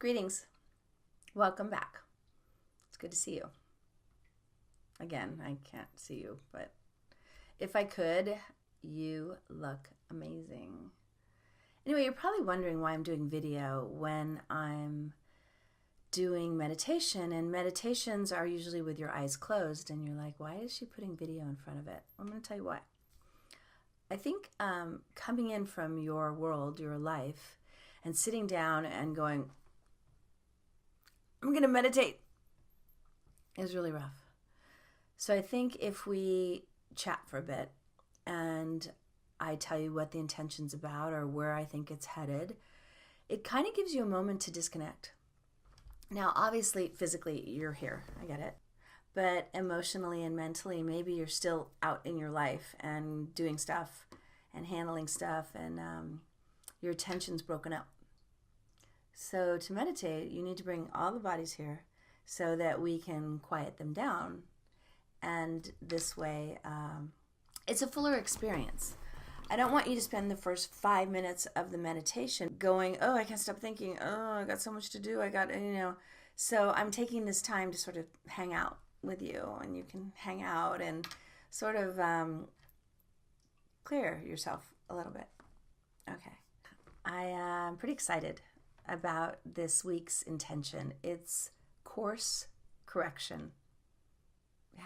Greetings. Welcome back. It's good to see you. Again, I can't see you, but if I could, you look amazing. Anyway, you're probably wondering why I'm doing video when I'm doing meditation, and meditations are usually with your eyes closed, and you're like, why is she putting video in front of it? I'm going to tell you why. I think coming in from your world, your life, and sitting down and going, I'm going to meditate, is really rough. So I think if we chat for a bit and I tell you what the intention's about or where I think it's headed, it kind of gives you a moment to disconnect. Now, obviously, physically, you're here. I get it. But emotionally and mentally, maybe you're still out in your life and doing stuff and handling stuff, and your attention's broken up. So to meditate, you need to bring all the bodies here so that we can quiet them down. And this way, it's a fuller experience. I don't want you to spend the first 5 minutes of the meditation going, oh, I can't stop thinking. Oh, I got so much to do. So I'm taking this time to sort of hang out with you, and you can hang out and sort of clear yourself a little bit. Okay. I am pretty excited about this week's intention. It's course correction. Yeah,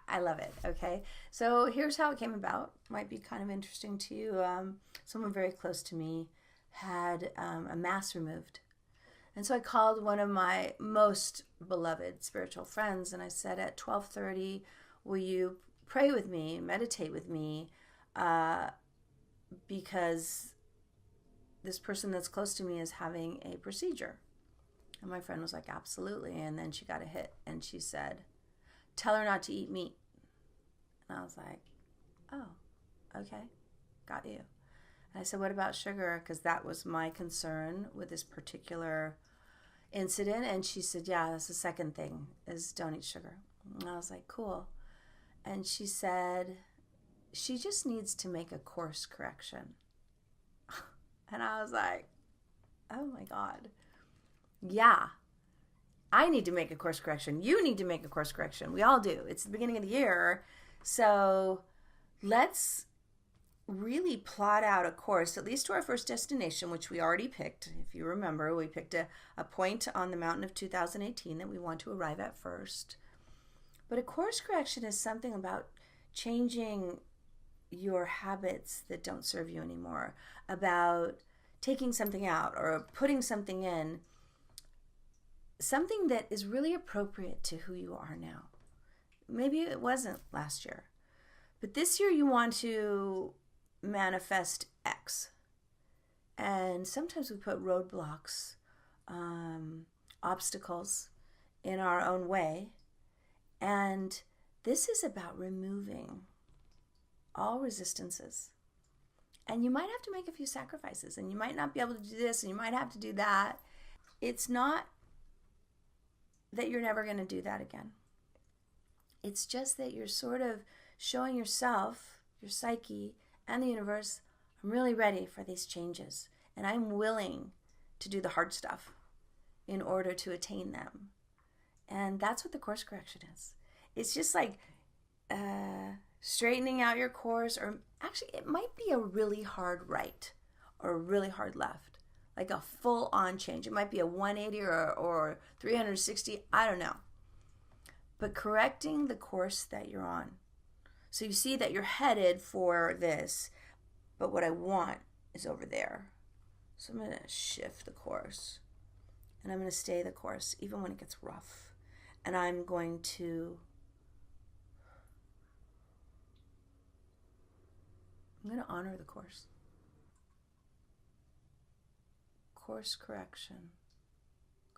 I love it, okay? So here's how it came about. Might be kind of interesting to you. Someone very close to me had a mass removed. And so I called one of my most beloved spiritual friends, and I said, at 12:30, will you pray with me, meditate with me, because this person that's close to me is having a procedure. And my friend was like, absolutely. And then she got a hit, and she said, tell her not to eat meat. And I was like, oh, okay, got you. And I said, what about sugar? Because that was my concern with this particular incident. And she said, yeah, that's the second thing, is don't eat sugar. And I was like, cool. And she said, she just needs to make a course correction. And I was like, oh my God. Yeah, I need to make a course correction. You need to make a course correction. We all do. It's the beginning of the year. So let's really plot out a course, at least to our first destination, which we already picked. If you remember, we picked a point on the mountain of 2018 that we want to arrive at first. But a course correction is something about changing your habits that don't serve you anymore, about taking something out or putting something in, something that is really appropriate to who you are now. Maybe it wasn't last year, but this year you want to manifest X. And sometimes we put roadblocks, obstacles in our own way. And this is about removing all resistances. And you might have to make a few sacrifices, and you might not be able to do this, and you might have to do that. It's not that you're never going to do that again. It's just that you're sort of showing yourself, your psyche, and the universe, I'm really ready for these changes, and I'm willing to do the hard stuff in order to attain them. And that's what the course correction is. It's just like straightening out your course, or actually it might be a really hard right or a really hard left, like a full-on change. It might be a 180 or 360, I don't know. But correcting the course that you're on. So you see that you're headed for this, but what I want is over there. So I'm going to shift the course, and I'm going to stay the course even when it gets rough. And I'm going to honor the course. Course correction.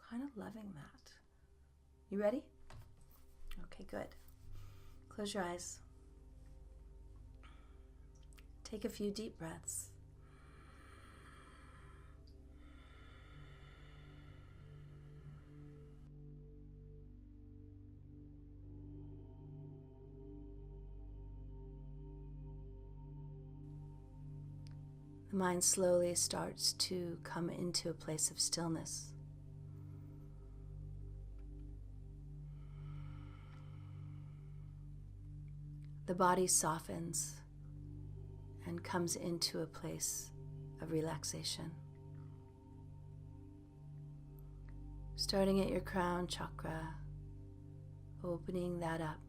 Kind of loving that. You ready? Okay, good. Close your eyes. Take a few deep breaths. The mind slowly starts to come into a place of stillness. The body softens and comes into a place of relaxation. Starting at your crown chakra, opening that up,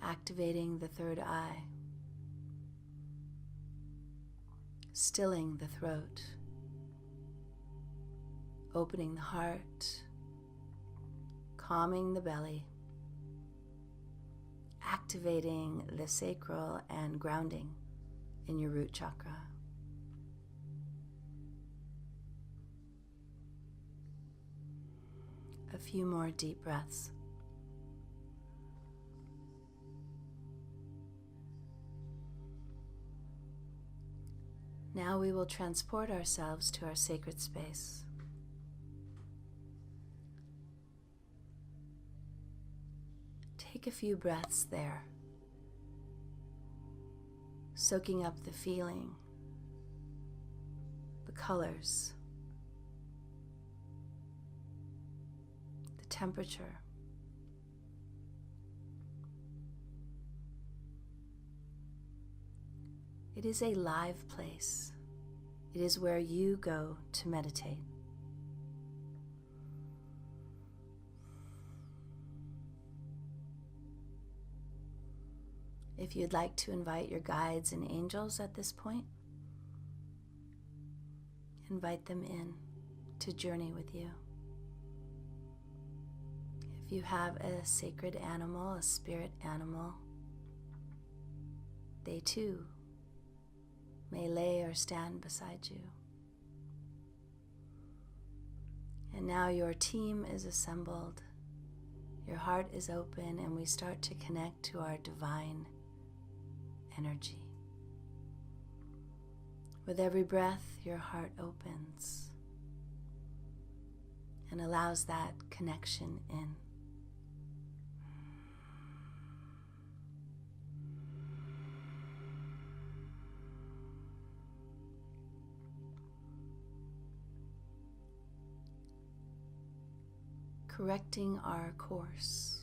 activating the third eye, stilling the throat, opening the heart, calming the belly, activating the sacral and grounding in your root chakra. A few more deep breaths. Now we will transport ourselves to our sacred space. Take a few breaths there, soaking up the feeling, the colors, the temperature. It is a live place. It is where you go to meditate. If you'd like to invite your guides and angels at this point, invite them in to journey with you. If you have a sacred animal, a spirit animal, they too may lay or stand beside you. And now your team is assembled, your heart is open, and we start to connect to our divine energy. With every breath, your heart opens and allows that connection in. Correcting our course.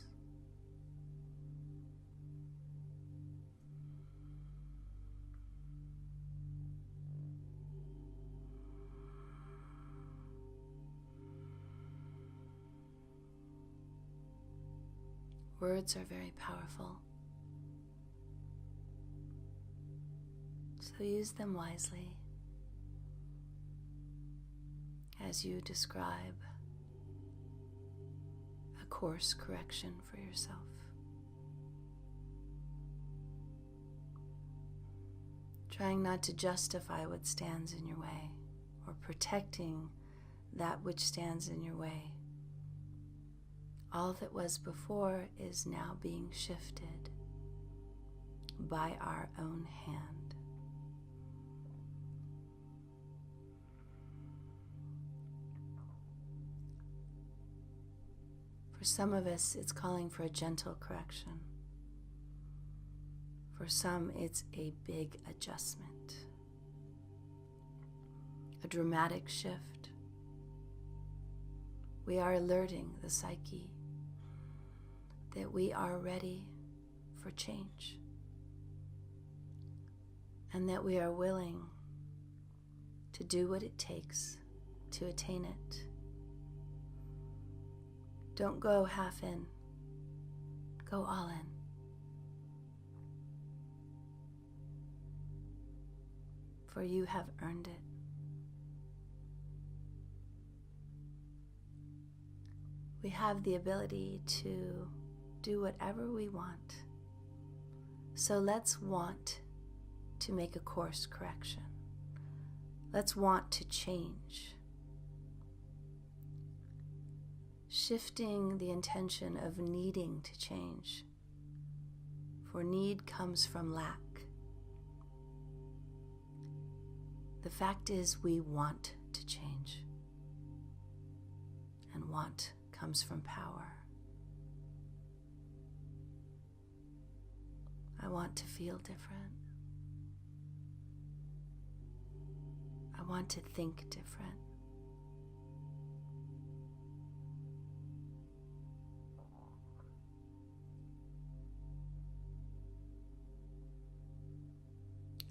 Words are very powerful, so use them wisely as you describe a course correction for yourself. Trying not to justify what stands in your way or protecting that which stands in your way. All that was before is now being shifted by our own hand. For some of us, it's calling for a gentle correction. For some, it's a big adjustment, a dramatic shift. We are alerting the psyche that we are ready for change and that we are willing to do what it takes to attain it. Don't go half in, go all in. For you have earned it. We have the ability to do whatever we want. So let's want to make a course correction. Let's want to change. Shifting the intention of needing to change. For need comes from lack. The fact is, we want to change. And want comes from power. I want to feel different. I want to think different.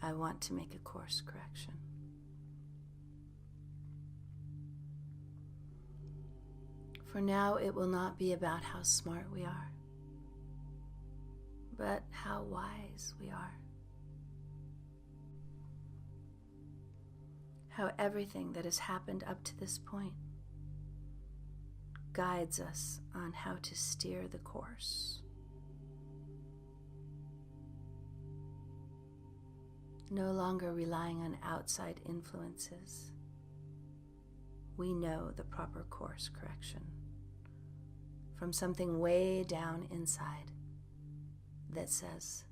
I want to make a course correction. For now, it will not be about how smart we are, but how wise we are. How everything that has happened up to this point guides us on how to steer the course. No longer relying on outside influences, we know the proper course correction from something way down inside that says,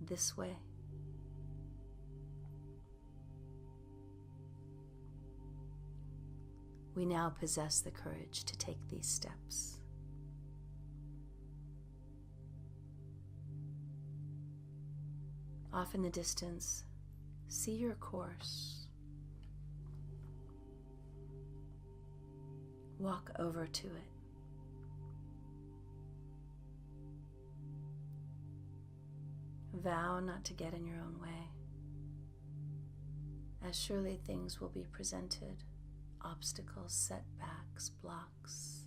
this way. We now possess the courage to take these steps. Off in the distance, see your course. Walk over to it. Vow not to get in your own way, as surely things will be presented, obstacles, setbacks, blocks.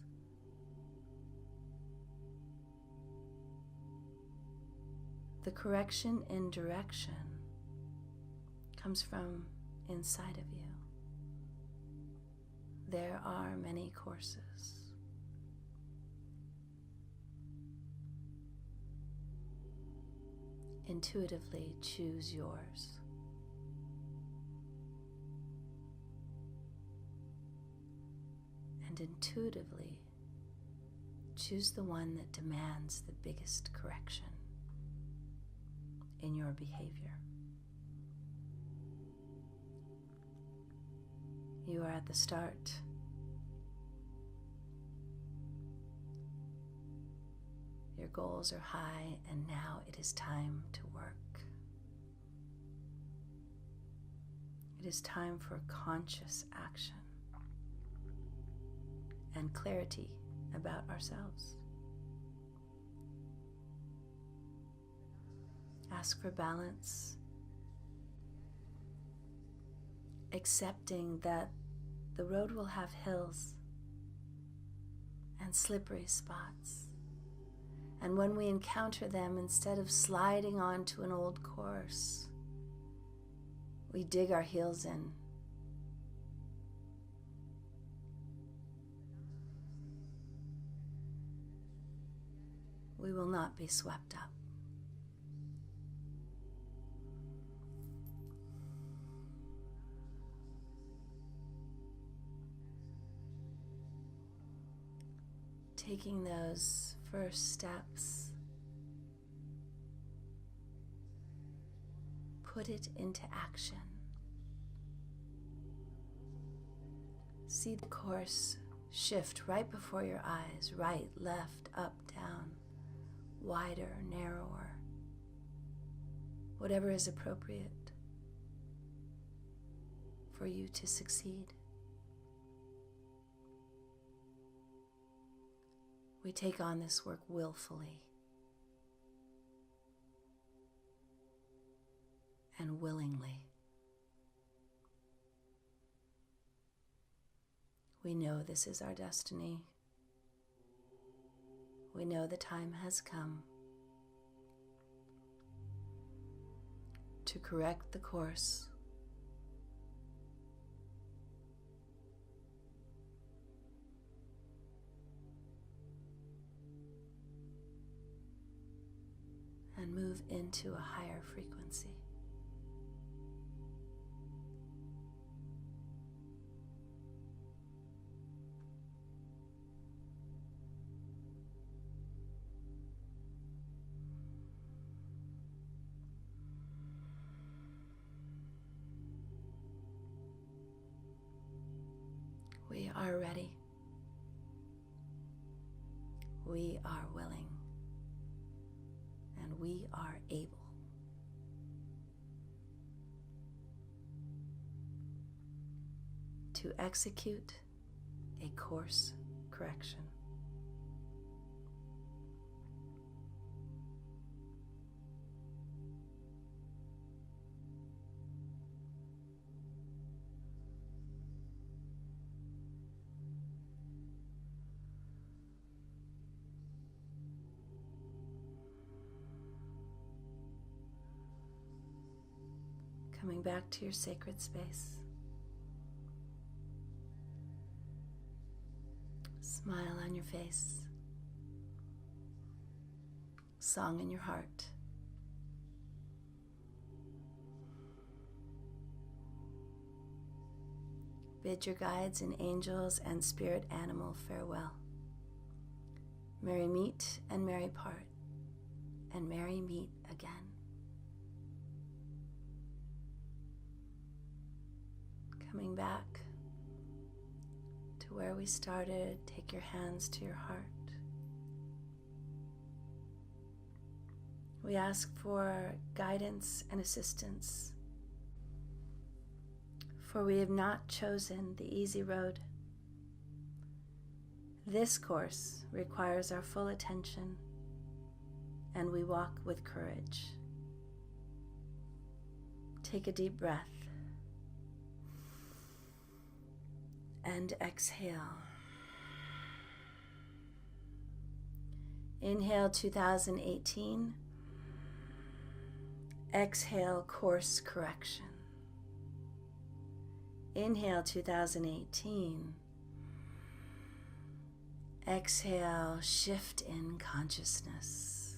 The correction in direction comes from inside of you. There are many courses. Intuitively choose yours. And intuitively choose the one that demands the biggest correction in your behavior. You are at the start. Your goals are high, and now it is time to work. It is time for conscious action and clarity about ourselves. Ask for balance, accepting that the road will have hills and slippery spots. And when we encounter them, instead of sliding onto an old course, we dig our heels in. We will not be swept up. Taking those first steps, put it into action. See the course shift right before your eyes, right, left, up, down, wider, narrower, whatever is appropriate for you to succeed. We take on this work willfully and willingly. We know this is our destiny. We know the time has come to correct the course. And move into a higher frequency. We are ready. We are willing. And we are able. to execute a course correction. Coming back to your sacred space. Smile on your face. Song in your heart. Bid your guides and angels and spirit animal farewell. Merry meet and merry part, and merry meet again. Coming back to where we started, take your hands to your heart. We ask for guidance and assistance, for we have not chosen the easy road. This course requires our full attention, and we walk with courage. Take a deep breath. And exhale. Inhale 2018. Exhale course correction. Inhale 2018. Exhale shift in consciousness.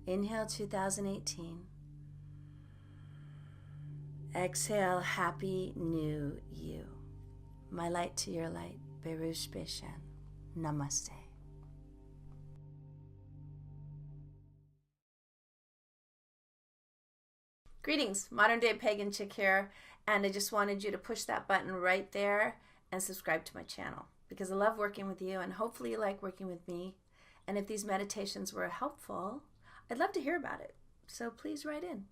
Inhale 2018. Exhale happy new you. My light to your light, Berush Beshen. Namaste. Greetings, modern day pagan chick here, and I just wanted you to push that button right there and subscribe to my channel because I love working with you and hopefully you like working with me. And if these meditations were helpful, I'd love to hear about it. So please write in.